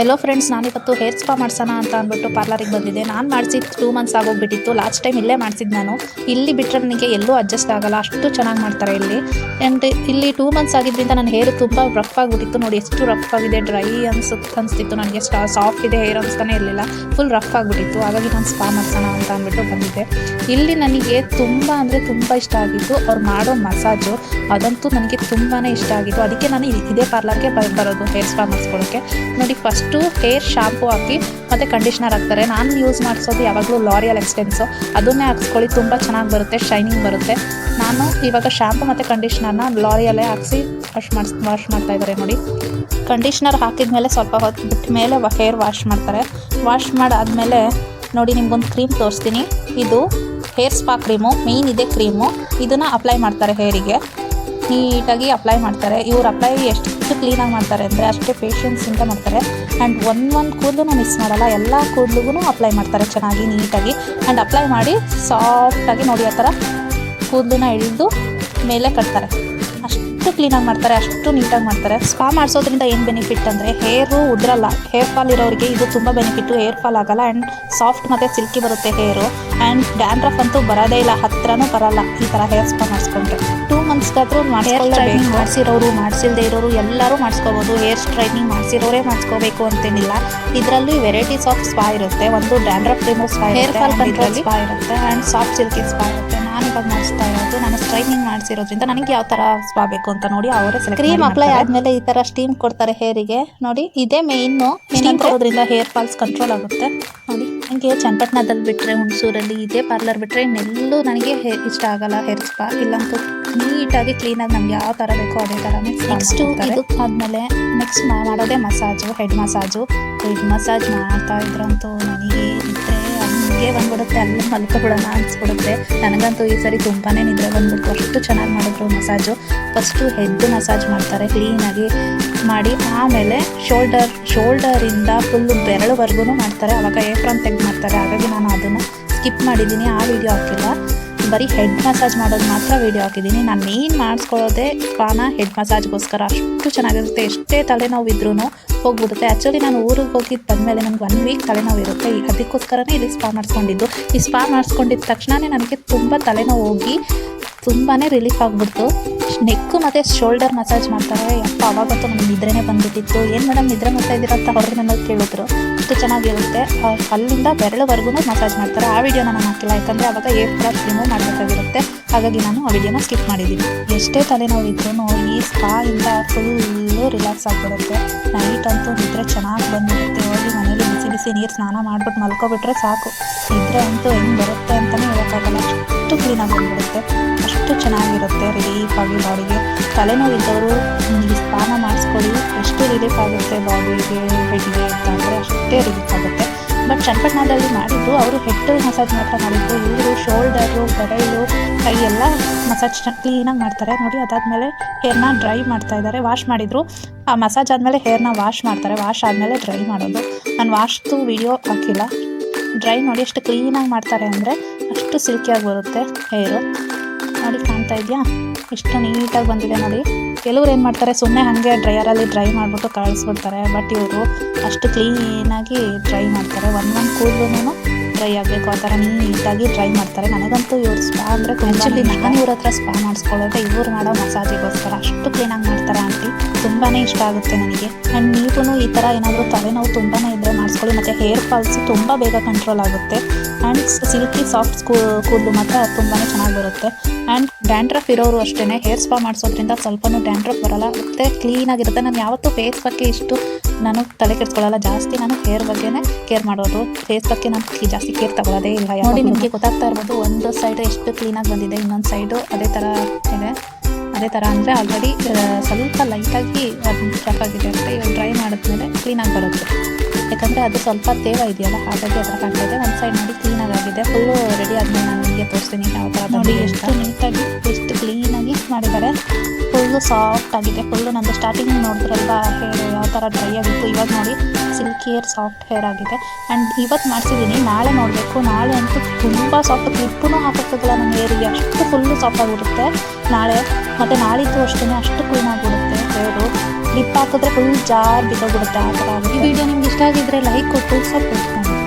Hello friends, ನಾನಿವತ್ತು hair spa ಮಾಡಿಸೋಣ ಅಂತ ಅಂದ್ಬಿಟ್ಟು ಪಾರ್ಲರಿಗೆ ಬಂದಿದ್ದೆ. ನಾನು ಮಾಡಿಸಿ 2 ಮಂತ್ಸ್ ಆಗೋಗ್ಬಿಟ್ಟಿತ್ತು. ಲಾಸ್ಟ್ ಟೈಮ್ ಇಲ್ಲೇ ಮಾಡಿಸಿದ್ದು ನಾನು. ಇಲ್ಲಿ ಬಿಟ್ಟರೆ ನನಗೆ ಎಲ್ಲೂ ಅಡ್ಜಸ್ಟ್ ಆಗಲ್ಲ, ಅಷ್ಟು ಚೆನ್ನಾಗಿ ಮಾಡ್ತಾರೆ ಇಲ್ಲಿ. ಆ್ಯಂಡ್ ಇಲ್ಲಿ 2 ಮಂತ್ಸ್ ಆಗಿದ್ದರಿಂದ ನನ್ನ ಹೇರ್ ತುಂಬ ರಫ್ ಆಗಿಬಿಟ್ಟಿತ್ತು. ನೋಡಿ ಎಷ್ಟು ರಫ್ ಆಗಿದೆ, ಡ್ರೈ ಅನಿಸ್ತಿತ್ತು ನನಗೆ. ಸಾಫ್ಟ್ ಇದೆ ಹೇರ್ ಅನಿಸ್ತಾನೆ ಇರಲಿಲ್ಲ, ಫುಲ್ ರಫ್ ಆಗಿಬಿಟ್ಟಿತ್ತು. ಹಾಗಾಗಿ ನಾನು ಸ್ಪಾ ಮಾಡಿಸೋಣ ಅಂತ ಅಂದ್ಬಿಟ್ಟು ಬಂದಿದ್ದೆ. ಇಲ್ಲಿ ನನಗೆ ತುಂಬ ಅಂದರೆ ತುಂಬ ಇಷ್ಟ ಆಗಿತ್ತು ಅವ್ರು ಮಾಡೋ ಮಸಾಜು, ಅದಂತೂ ನನಗೆ ತುಂಬಾ ಇಷ್ಟ ಆಗಿತ್ತು. ಅದಕ್ಕೆ ನಾನು ಇದೇ ಪಾರ್ಲರ್ಗೆ ಬರೋದು ಹೇರ್ ಸ್ಪಾ ಮಾಡಿಸ್ಕೊಳ್ಳೋಕ್ಕೆ. ನೋಡಿ, ಫಸ್ಟು ಹೇರ್ ಶಾಂಪು ಹಾಕಿ ಮತ್ತು ಕಂಡೀಷ್ನರ್ ಹಾಕ್ತಾರೆ. ನಾನು ಯೂಸ್ ಮಾಡಿಸೋದು ಯಾವಾಗಲೂ ಲಾರಿಯಲ್ ಎಕ್ಸ್ಟೆನ್ಸು, ಅದನ್ನೇ ಹಾಕ್ಸ್ಕೊಳ್ಳಿ, ತುಂಬ ಚೆನ್ನಾಗಿ ಬರುತ್ತೆ, ಶೈನಿಂಗ್ ಬರುತ್ತೆ. ನಾನು ಇವಾಗ ಶಾಂಪು ಮತ್ತು ಕಂಡೀಷ್ನರ್ನ ಲಾರಿಯಲ್ಲೇ ಹಾಕಿಸಿ ವಾಶ್ ಮಾಡ್ತಾ ಇದ್ದಾರೆ. ನೋಡಿ, ಕಂಡೀಷ್ನರ್ ಹಾಕಿದ ಮೇಲೆ ಸ್ವಲ್ಪ ಹೊತ್ತು ಬಿಟ್ಟ ಮೇಲೆ ಹೇರ್ ವಾಶ್ ಮಾಡ್ತಾರೆ. ವಾಶ್ ಮಾಡಾದಮೇಲೆ ನೋಡಿ ನಿಮ್ಗೊಂದು ಕ್ರೀಮ್ ತೋರಿಸ್ತೀನಿ. ಇದು ಹೇರ್ ಸ್ಪಾ ಕ್ರೀಮು, ಮೇಯ್ನ್ ಇದೆ ಕ್ರೀಮು. ಇದನ್ನು ಅಪ್ಲೈ ಮಾಡ್ತಾರೆ ಹೇರಿಗೆ, ನೀಟಾಗಿ ಅಪ್ಲೈ ಮಾಡ್ತಾರೆ. ಇವ್ರು ಅಪ್ಲೈ ಎಷ್ಟು ಕ್ಲೀನಾಗಿ ಮಾಡ್ತಾರೆ ಅಂದರೆ ಅಷ್ಟೇ ಪೇಷನ್ಸಿಂದ ಮಾಡ್ತಾರೆ. ಆ್ಯಂಡ್ ಒಂದು ಕೂದಲು ಮಿಸ್ ಮಾಡಲ್ಲ, ಎಲ್ಲ ಕೂದಲಿಗೂ ಅಪ್ಲೈ ಮಾಡ್ತಾರೆ ಚೆನ್ನಾಗಿ ನೀಟಾಗಿ. ಆ್ಯಂಡ್ ಅಪ್ಲೈ ಮಾಡಿ ಸಾಫ್ಟಾಗಿ ನೋಡಿ ಆ ಥರ ಕೂದಲನ್ನ ಎಳೆದು ಮೇಲೆ ಕಟ್ತಾರೆ. ಅಷ್ಟು ಕ್ಲೀನಾಗಿ ಮಾಡ್ತಾರೆ, ಅಷ್ಟು ನೀಟಾಗಿ ಮಾಡ್ತಾರೆ. ಸ್ಪಾ ಮಾಡಿಸೋದ್ರಿಂದ ಏನು ಬೆನಿಫಿಟ್ ಅಂದರೆ ಹೇರು ಉದ್ರಲ್ಲ. ಹೇರ್ ಫಾಲ್ ಇರೋರಿಗೆ ಇದು ತುಂಬ ಬೆನಿಫಿಟ್ಟು, ಹೇರ್ ಫಾಲ್ ಆಗಲ್ಲ. ಆ್ಯಂಡ್ ಸಾಫ್ಟ್ ಮತ್ತು ಸಿಲ್ಕಿ ಬರುತ್ತೆ ಹೇರು. ಆ್ಯಂಡ್ ಡ್ಯಾಂಡ್ರಫ್ ಅಂತೂ ಬರೋದೇ ಇಲ್ಲ, ಹತ್ರನೂ ಬರಲ್ಲ ಈ ಥರ ಹೇರ್ ಸ್ಪಾ ಮಾಡಿಸ್ಕೊಂಡ್ರೆ. 2 ಮಂತ್ಸ್ಗಾದರೂ ಮಾಡಿಸಿರೋರು ಮಾಡಿಸಿಲ್ದೇ ಇರೋರು ಎಲ್ಲರೂ ಮಾಡಿಸ್ಕೋಬೋದು. ಹೇರ್ ಸ್ಟ್ರೈಟ್ನಿಂಗ್ ಮಾಡಿಸಿರೋರೇ ಮಾಡಿಸ್ಕೋಬೇಕು ಅಂತೇನಿಲ್ಲ. ಇದರಲ್ಲಿ ವೆರೈಟೀಸ್ ಆಫ್ ಸ್ಪಾ ಇರುತ್ತೆ. ಒಂದು dandruff remove spa, hair fall control spa ಇರುತ್ತೆ, ಆ್ಯಂಡ್ ಸಾಫ್ಟ್ ಸಿಲ್ಕಿ ಸ್ಪಾ ಇರುತ್ತೆ. ನಾನು ಇವಾಗ ಮಾಡಿಸ್ತಾ ಇರೋದು, ನಾನು ಸ್ಟ್ರೈಟ್ನಿಂಗ್ ಮಾಡಿಸಿರೋದ್ರಿಂದ ನನಗೆ ಯಾವ ಥರ ಸ್ಪಾ ಬೇಕು ಅಂತ ನೋಡಿ ಅವರೇ ಕ್ರೀಮ್ ಅಪ್ಲೈ ಆದಮೇಲೆ ಈ ಥರ ಸ್ಟೀಮ್ ಕೊಡ್ತಾರೆ ಹೇರಿಗೆ. ನೋಡಿ, ಇದೇ ಮೇಯ್ನು. ಸ್ಟೀಮ್ ಕೊಡೋದ್ರಿಂದ ಹೇರ್ ಫಾಲ್ಸ್ ಕಂಟ್ರೋಲ್ ಆಗುತ್ತೆ. ನೋಡಿ, ನನಗೆ ಚನ್ನಪಟ್ಟಣದಲ್ಲಿ ಬಿಟ್ಟರೆ, ಹುಣಸೂರಲ್ಲಿ ಇದೇ ಪಾರ್ಲರ್ ಬಿಟ್ಟರೆ ಇನ್ನೆಲ್ಲೂ ನನಗೆ ಇಷ್ಟ ಆಗಲ್ಲ ಹೇರ್ ಸ್ಪಾ. ಇಲ್ಲಂತೂ ನೀಟಾಗಿ ಕ್ಲೀನಾಗಿ ನಮ್ಗೆ ಯಾವ ಥರ ಬೇಕೋ ಅದೇ ಥರನೇ. ನೆಕ್ಸ್ಟು ಇದು ಆದಮೇಲೆ ನೆಕ್ಸ್ಟ್ ಮಾಡೋದೇ massage, head massage. Head massage ಮಾಡ್ತಾ ಇದ್ರಂತೂ ನನಗೆ ನಿದ್ರೆ ಹಂಗೆ ಬಂದ್ಬಿಡುತ್ತೆ, ಅಲ್ಲಿ ಮಲ್ಕೊಬಿಡೋಣ ಅನಿಸ್ಬಿಡುತ್ತೆ. ನನಗಂತೂ ಈ ಸರಿ ತುಂಬಾ ನಿದ್ರೆ ಬಂದ್ಬಿಟ್ಟು, ಅಷ್ಟು ಚೆನ್ನಾಗಿ ಮಾಡಿದ್ರು ಮಸಾಜು. ಫಸ್ಟು ಹೆಡ್ ಮಸಾಜ್ ಮಾಡ್ತಾರೆ ಕ್ಲೀನಾಗಿ ಮಾಡಿ, ಆಮೇಲೆ ಶೋಲ್ಡರಿಂದ ಫುಲ್ಲು ಬೆರಳುವರೆಗೂ ಮಾಡ್ತಾರೆ. ಆವಾಗ ಏಪ್ರಾನ್ ತೆಗೆದು ಮಾಡ್ತಾರೆ. ಹಾಗಾಗಿ ನಾನು ಅದನ್ನು ಸ್ಕಿಪ್ ಮಾಡಿದ್ದೀನಿ, ಆ ವಿಡಿಯೋ ಹಾಕಿಲ್ಲ. ಬರೀ ಹೆಡ್ ಮಸಾಜ್ ಮಾಡೋದು ಮಾತ್ರ ವೀಡಿಯೋ ಹಾಕಿದ್ದೀನಿ. ನಾನು ಮೇನ್ ಮಾಡಿಸ್ಕೊಳ್ಳೋದೇ ಸ್ಪಾನ ಹೆಡ್ ಮಸಾಜ್ಗೋಸ್ಕರ. ಅಷ್ಟು ಚೆನ್ನಾಗಿರುತ್ತೆ, ಎಷ್ಟೇ ತಲೆನೋವು ಇದ್ರೂ ಹೋಗ್ಬಿಡುತ್ತೆ. ಆ್ಯಕ್ಚುಲಿ ನಾನು ಊರಿಗೆ ಹೋಗಿದ್ದು ಬಂದಮೇಲೆ ನನಗೆ 1 ವೀಕ್ ತಲೆನೋವು ಇರುತ್ತೆ. ಅದಕ್ಕೋಸ್ಕರನೇ ಇಲ್ಲಿ ಸ್ಪಾ ಮಾಡಿಸ್ಕೊಂಡಿದ್ದು. ಈ ಸ್ಪಾ ಮಾಡಿಸ್ಕೊಂಡಿದ್ದ ತಕ್ಷಣವೇ ನನಗೆ ತುಂಬ ತಲೆನೋವು ಹೋಗಿ ತುಂಬಾ ರಿಲೀಫ್ ಆಗಿಬಿಡ್ತು. ನೆಕ್ಕು ಮತ್ತು ಶೋಲ್ಡರ್ ಮಸಾಜ್ ಮಾಡ್ತಾರೆ. ಯಪ್ಪ, ಅವಾಗಂತೂ ನನಗೆ ನಿದ್ರೆನೇ ಬಂದುಬಿಟ್ಟಿತ್ತು. ಏನು ಮೇಡಮ್ ನಿದ್ರೆ ಮಾಡ್ತಾ ಇದ್ದೀರಾ ಅಂತ ಹೊರಗೆ ನನಗೆ ಕೇಳಿದ್ರು. ಅಷ್ಟು ಚೆನ್ನಾಗಿರುತ್ತೆ. ಅಲ್ಲಿಂದ ಬೆರಳುವರೆಗೂ ಮಸಾಜ್ ಮಾಡ್ತಾರೆ. ಆ ವಿಡಿಯೋನ ನಾನು ಹಾಕಿಲ್ಲ, ಯಾಕಂದರೆ ಆವಾಗ ಏರ್ ಬ್ರಷ್ ರಿಮೂವ್ ಮಾಡಬೇಕಾಗಿರುತ್ತೆ. ಹಾಗಾಗಿ ನಾನು ಆ ವಿಡಿಯೋನ ಸ್ಕಿಪ್ ಮಾಡಿದ್ದೀನಿ. ಎಷ್ಟೇ ತಲೆನೋವು ಇದ್ರೂ ಈ ಸ್ಪಾಯಿಂದ ಫುಲ್ಲು ರಿಲ್ಯಾಕ್ಸ್ ಆಗಿಬಿಡುತ್ತೆ. ನೈಟ್ ಅಂತೂ ನಿದ್ರೆ ಚೆನ್ನಾಗಿ ಬಂದುಬಿಡುತ್ತೆ. ಹೋಗಿ ಮನೇಲಿ ಬಿಸಿ ನೀರು ಸ್ನಾನ ಮಾಡಿಬಿಟ್ಟು ಮಲ್ಕೊಬಿಟ್ರೆ ಸಾಕು. ನಿದ್ರೆ ಅಂತೂ ಹೆಂಗೆ ಬರುತ್ತೆ ಅಂತಲೇ ಹೇಳೋಕ್ಕಾಗಲ್ಲ, ಅಷ್ಟು ಕ್ಲೀನಾಗಿ ಬಂದುಬಿಡುತ್ತೆ. ಅಷ್ಟು ಚೆನ್ನಾಗಿರುತ್ತೆ ರಿಲೀಫ್ ಆಗಿ ಬಾಡಿಗೆ. ತಲೆನೋವು ಇದ್ದವರು ಈ ಸ್ನಾನ ಮಾಡಿಸ್ಕೊಳ್ಳಿ, ಎಷ್ಟು ರಿಲೀಫ್ ಆಗುತ್ತೆ ಬಾಡಿಗೆ, ಹೆಡ್ಗೆ ಅಂತ ಅಂದರೆ ಅಷ್ಟೇ ರಿಲೀಫ್ ಆಗುತ್ತೆ. ಬಟ್ ಚನ್ನಪಟ್ಟಣದಲ್ಲಿ ಮಾಡಿದ್ದು ಅವರು ಹೆಡ್ ಮಸಾಜ್ ಮಾತ್ರ ಮಾಡಿದ್ದು. ಇವರು ಶೋಲ್ಡರು, ಬೆರಳು, ಕೈ ಎಲ್ಲ ಮಸಾಜ್ ಕ್ಲೀನಾಗಿ ಮಾಡ್ತಾರೆ. ನೋಡಿ, ಅದಾದಮೇಲೆ ಹೇರ್ನ ಡ್ರೈ ಮಾಡ್ತಾ ಇದ್ದಾರೆ. ವಾಶ್ ಮಾಡಿದರು. ಆ ಮಸಾಜ್ ಆದಮೇಲೆ ಹೇರ್ನ ವಾಶ್ ಮಾಡ್ತಾರೆ. ವಾಶ್ ಆದಮೇಲೆ ಡ್ರೈ ಮಾಡೋದು. ನಾನು ವಾಶ್ದು ವಿಡಿಯೋ ಹಾಕಿಲ್ಲ. ಡ್ರೈ ನೋಡಿ ಎಷ್ಟು ಕ್ಲೀನಾಗಿ ಮಾಡ್ತಾರೆ ಅಂದರೆ ಅಷ್ಟು ಸಿಲ್ಕಿಯಾಗಿ ಬರುತ್ತೆ ಹೇರು. ನೋಡಿ, ಕಾಣ್ತಾ ಇದೆಯಾ ಎಷ್ಟು ನೀಟಾಗಿ ಬಂದಿದೆ ನೋಡಿ. ಕೆಲವ್ರು ಏನು ಮಾಡ್ತಾರೆ, ಸುಮ್ಮನೆ ಹಾಗೆ ಡ್ರೈಯರಲ್ಲಿ ಡ್ರೈ ಮಾಡಿಬಿಟ್ಟು ಕಳಿಸ್ಬಿಡ್ತಾರೆ. ಬಟ್ ಇವರು ಅಷ್ಟು ಕ್ಲೀನಾಗಿ ಡ್ರೈ ಮಾಡ್ತಾರೆ. ಒಂದು ಕೂದಲು ಡ್ರೈ ಆಗಬೇಕು ಆ ಥರ ನೀಟಾಗಿ ಡ್ರೈ ಮಾಡ್ತಾರೆ. ನನಗಂತೂ ಇವ್ರು ಸ್ಪಾ ಅಂದರೆ ಆ್ಯಕ್ಚುಲಿ ನಾನು ಇವ್ರ ಹತ್ರ ಸ್ಪಾ ಮಾಡಿಸ್ಕೊಳ್ಳೋದ್ರೆ ಇವ್ರು ಮಾಡೋ ಮಸಾಜಿಗೋಸ್ಕರ. ಅಷ್ಟು ಕ್ಲೀನಾಗಿ ಮಾಡ್ತಾರೆ ಆಂಟಿ, ತುಂಬಾ ಇಷ್ಟ ಆಗುತ್ತೆ ನನಗೆ. ಆ್ಯಂಡ್ ನೀವು ಈ ಥರ ಏನಾದರೂ ತಲೆನೋವು ತುಂಬಾ ಇದ್ದರೆ ಮಾಡಿಸ್ಕೊಳ್ಳಿ. ಮತ್ತು ಹೇರ್ ಫಾಲ್ಸ್ ತುಂಬ ಬೇಗ ಕಂಟ್ರೋಲ್ ಆಗುತ್ತೆ. ಆ್ಯಂಡ್ ಸಿಲ್ಕಿ ಸಾಫ್ಟ್ ಕೂದಲು ಮಾತ್ರ ತುಂಬಾ ಚೆನ್ನಾಗಿ ಬರುತ್ತೆ. ಆ್ಯಂಡ್ ಡ್ಯಾಂಡ್ರಫ್ ಇರೋರು ಅಷ್ಟೇ ಹೇರ್ ಸ್ಪಾ ಮಾಡಿಸೋದ್ರಿಂದ ಸ್ವಲ್ಪನೂ ಡ್ಯಾಂಡ್ರಫ್ ಬರೋಲ್ಲ, ಮತ್ತು ಕ್ಲೀನಾಗಿರುತ್ತೆ. ನಾನು ಯಾವತ್ತೂ ಫೇಸ್ ಬಗ್ಗೆ ಇಷ್ಟು ನಾನು ತಲೆ ಕೆಡಿಸ್ಕೊಳ್ಳಲ್ಲ. ಜಾಸ್ತಿ ನಾನು ಹೇರ್ ಬಗ್ಗೆನೇ ಕೇರ್ ಮಾಡೋದು, ಫೇಸ್ ಬಗ್ಗೆ ನಾನು ಜಾಸ್ತಿ ಕೇರ್ ತಗೊಳ್ಳೋದೇ ಇಲ್ಲ. ನೋಡಿ, ನಿಮಗೆ ಗೊತ್ತಾಗ್ತಾ ಇರ್ಬೋದು, ಒಂದು ಸೈಡು ಎಷ್ಟು ಕ್ಲೀನಾಗಿ ಬಂದಿದೆ, ಇನ್ನೊಂದು ಸೈಡು ಅದೇ ಥರ ಇದೆ. ಅದೇ ಥರ ಅಂದರೆ ಆಲ್ರೆಡಿ ಸ್ವಲ್ಪ ಲೈಟಾಗಿ ಅದು ರಫ್ ಆಗಿದೆ ಅಷ್ಟೇ. ಇವಾಗ ಡ್ರೈ ಮಾಡಿದ್ಮೇಲೆ ಕ್ಲೀನಾಗಿ ಬರುತ್ತೆ, ಯಾಕಂದರೆ ಅದು ಸ್ವಲ್ಪ ತೇವ ಇದೆಯಲ್ಲ, ಹಾಗಾಗಿ ಅದರ ಕಾಣ್ತಾ ಇದೆ. ಒಂದು ಸೈಡ್ ನೋಡಿ ಕ್ಲೀನಾಗಿ ಆಗಿದೆ. ಫುಲ್ಲು ರೆಡಿ ಆದಮೇಲೆ ನಾನು ನಿಮಗೆ ತೋರಿಸ್ತೀನಿ ಯಾವ ಥರ. ನೋಡಿ ಎಷ್ಟು ನೀಟಾಗಿ ಎಷ್ಟು ಕ್ಲೀನಾಗಿ ಮಾಡಿದ್ದಾರೆ. ಫುಲ್ಲು ಸಾಫ್ಟ್ ಆಗಿದೆ. ಫುಲ್ಲು ನಂದು ಸ್ಟಾರ್ಟಿಂಗ್ ನೋಡಿದ್ರಲ್ವ ಹೇರ್ ಯಾವ ಥರ ಡ್ರೈ ಆಗಿತ್ತು. ಇವಾಗ ನೋಡಿ ಸಿಲ್ಕಿ ಹೇರ್, ಸಾಫ್ಟ್ ಹೇರ್ ಆಗಿದೆ. ಆ್ಯಂಡ್ ಇವತ್ತು ಮಾಡಿಸಿದ್ದೀನಿ, ನಾಳೆ ನೋಡಬೇಕು. ನಾಳೆ ಅಂತೂ ತುಂಬ ಸಾಫ್ಟ್, ಕ್ಲಿಪ್ಪೂ ಹಾಕೋಕ್ಕಾಗಲ್ಲ ನಮ್ಮ ಹೇರಿಗೆ, ಅಷ್ಟು ಫುಲ್ಲು ಸಾಫ್ಟ್ ಆಗಿರುತ್ತೆ ನಾಳೆ. ಮತ್ತು ನಾಳಿದ್ದು ಅಷ್ಟೇ ಅಷ್ಟು ಕ್ಲೀನಾಗಿಬಿಡುತ್ತೆ. ಹೇರು ಲಿಪ್ ಹಾಕಿದ್ರೆ ಫುಲ್ ಜಾರ್ ಬಿದ್ದೋಗ್ಬಿಡುತ್ತೆ ಆ ಥರ ಆಗುತ್ತೆ. ಈ ವಿಡಿಯೋ ನಿಮ್ಗೆ ಇಷ್ಟ ಆಗಿದ್ರೆ ಲೈಕ್ ಕೊಟ್ಟು ಸಪೋರ್ಟ್ ಮಾಡಿ.